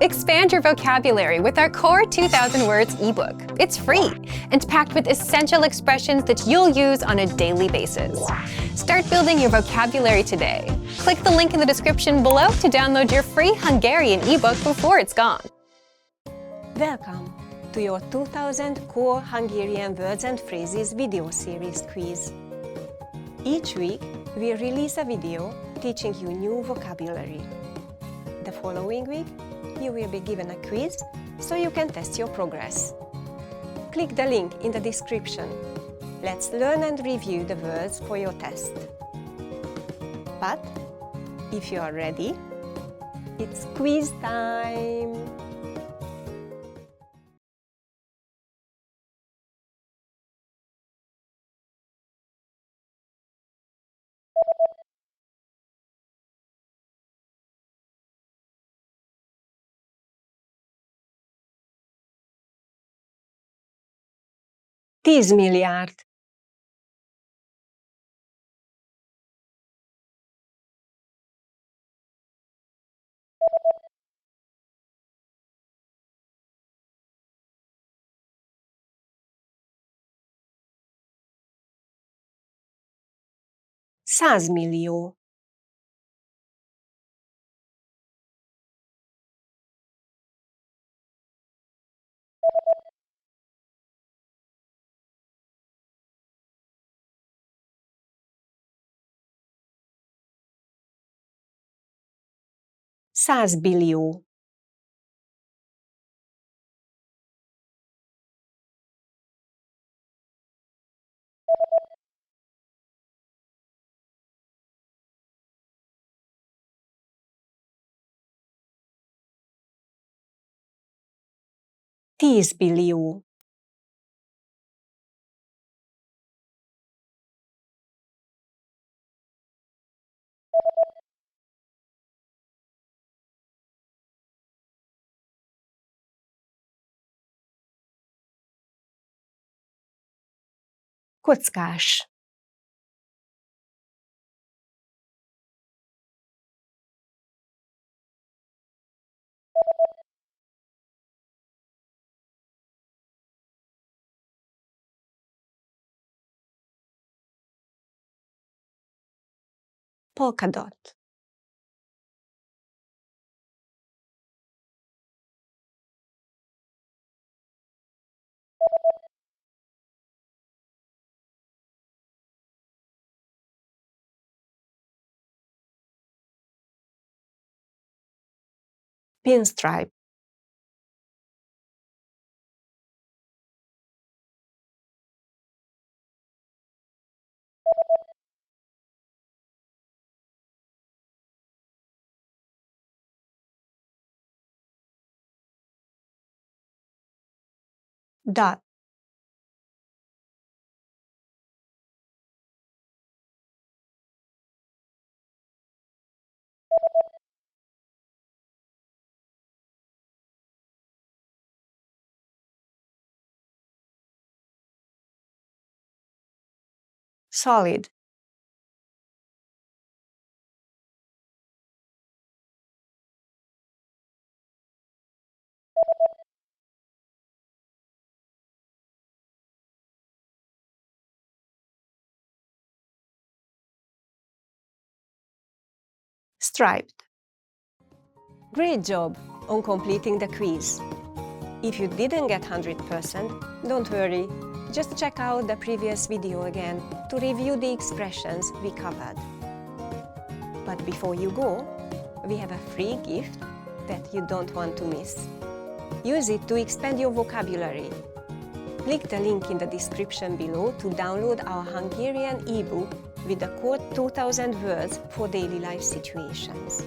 Expand your vocabulary with our Core 2000 Words ebook. It's free and packed with essential expressions that you'll use on a daily basis. Start building your vocabulary today. Click the link in the description below to download your free Hungarian ebook before it's gone. Welcome to your 2000 Core Hungarian Words and Phrases video series quiz. Each week, we release a video teaching you new vocabulary. The following week, you will be given a quiz so you can test your progress. Click the link in the description. Let's learn and review the words for your test. But if you are ready, it's quiz time! $10 milliárd, $100 millió, $100 billió, $10 billió, kockás, polka dot, pinstripe, dot, solid, striped. Great job on completing the quiz. If you didn't get 100%, don't worry. Just check out the previous video again to review the expressions we covered. But before you go, we have a free gift that you don't want to miss. Use it to expand your vocabulary. Click the link in the description below to download our Hungarian ebook with the Core 2000 Words for daily life situations.